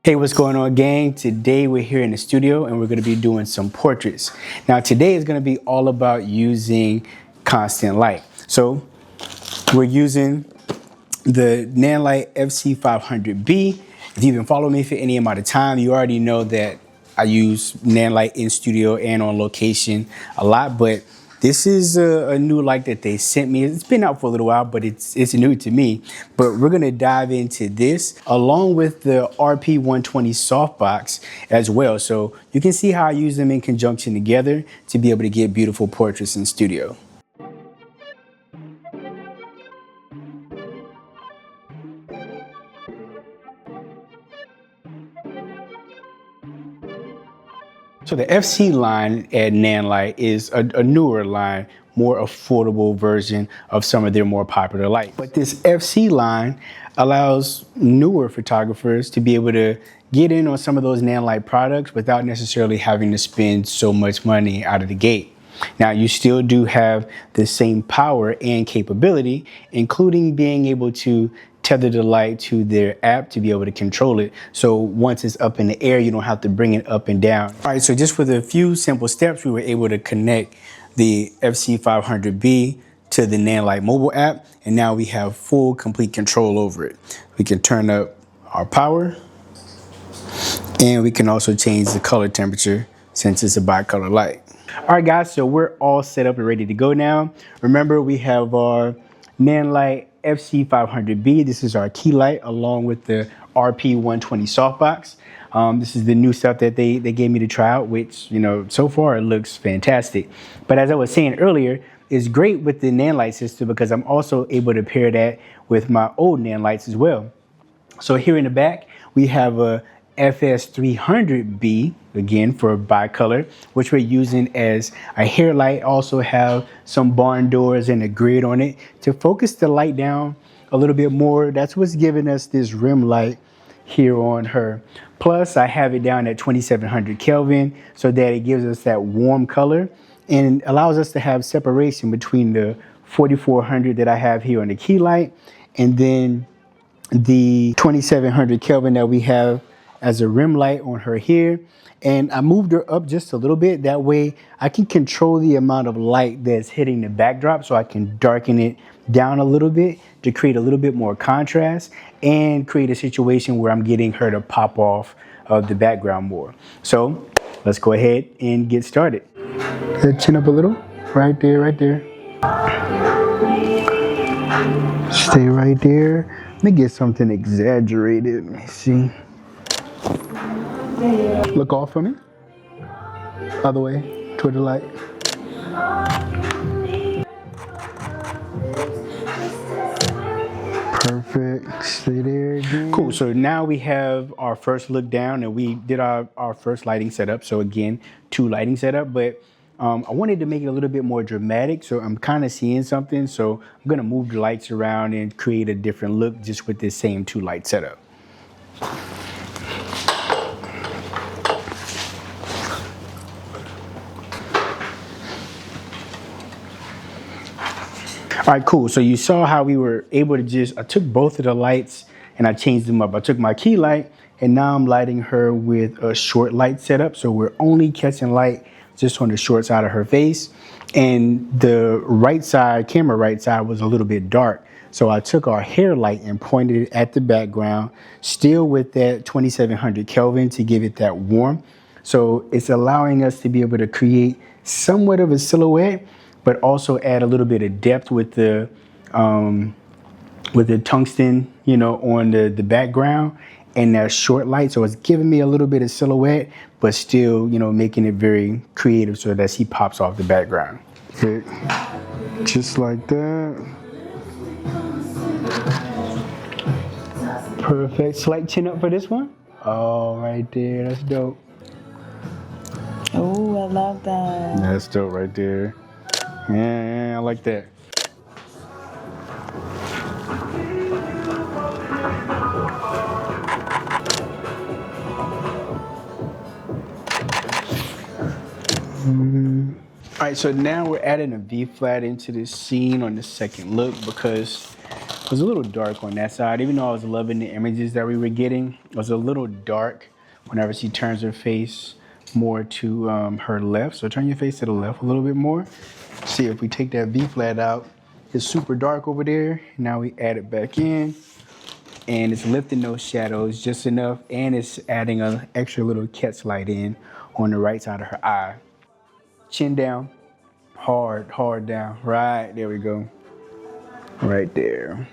Hey, what's going on, gang? Today we're here in the studio and we're going to be doing some portraits. Now today is going to be all about using constant light. So we're using the Nanlite FC500B. If you've been following me for any amount of time, you already know that I use Nanlite in studio and on location a lot, but this is a new light that they sent me. It's been out for a little while, but it's new to me. But we're gonna dive into this along with the RP120 softbox as well. So you can see how I use them in conjunction together to be able to get beautiful portraits in studio. So the FC line at Nanlite is a newer line, more affordable version of some of their more popular lights. But this FC line allows newer photographers to be able to get in on some of those Nanlite products without necessarily having to spend so much money out of the gate. Now, you still do have the same power and capability, including being able to tether the light to their app to be able to control it. So once it's up in the air, you don't have to bring it up and down. All right, so just with a few simple steps, we were able to connect the FC500B to the Nanlite mobile app, and now we have full, complete control over it. We can turn up our power, and we can also change the color temperature since it's a bicolor light. All right, guys, so we're all set up and ready to go now. Remember, we have our Nanlite FC500B. This is our key light along with the RP120 softbox. This is the new stuff that they gave me to try out, which, you know, so far it looks fantastic. But as I was saying earlier, it's great with the Nanlite system because I'm also able to pair that with my old Nanlites as well. So here in the back, we have a FS300B, again for bicolor, which we're using as a hair light. Also have some barn doors and a grid on it to focus the light down a little bit more. That's what's giving us this rim light here on her. Plus, I have it down at 2700 Kelvin so that it gives us that warm color and allows us to have separation between the 4400 that I have here on the key light and then the 2700 Kelvin that we have as a rim light on her here. And I moved her up just a little bit. That way I can control the amount of light that's hitting the backdrop, so I can darken it down a little bit to create a little bit more contrast and create a situation where I'm getting her to pop off of the background more. So let's go ahead and get started. Chin up a little, right there, right there. Stay right there. Let me get something exaggerated. Let me see. Look off for me. Other way, toward the light. Perfect. Stay there again. Cool. So now we have our first look down, and we did our first lighting setup. So again, 2 lighting setup, but I wanted to make it a little bit more dramatic. So I'm kind of seeing something. So I'm going to move the lights around and create a different look just with this same 2 light setup. All right, cool. So you saw how we were able to I took both of the lights and I changed them up. I took my key light and now I'm lighting her with a short light setup. So we're only catching light just on the short side of her face. And the right side, camera right side, was a little bit dark. So I took our hair light and pointed it at the background, still with that 2700 Kelvin to give it that warmth. So it's allowing us to be able to create somewhat of a silhouette, but also add a little bit of depth with the tungsten, you know, on the background and that short light. So it's giving me a little bit of silhouette, but still, you know, making it very creative so that she pops off the background. Okay. Just like that. Perfect. Slight chin up for this one. Oh, right there. That's dope. Oh, I love that. That's dope right there. Yeah, I like that. All right, so now we're adding a V-flat into this scene on the second look because was a little dark on that side. Even though I was loving the images that we were getting, it was a little dark whenever she turns her face more to her left. So turn your face to the left a little bit more. See, if we take that V flat out, it's super dark over there. Now we add it back in, and it's lifting those shadows just enough, and it's adding an extra little catch light in on the right side of her eye. Chin down, hard down. Right, there we go. Right there.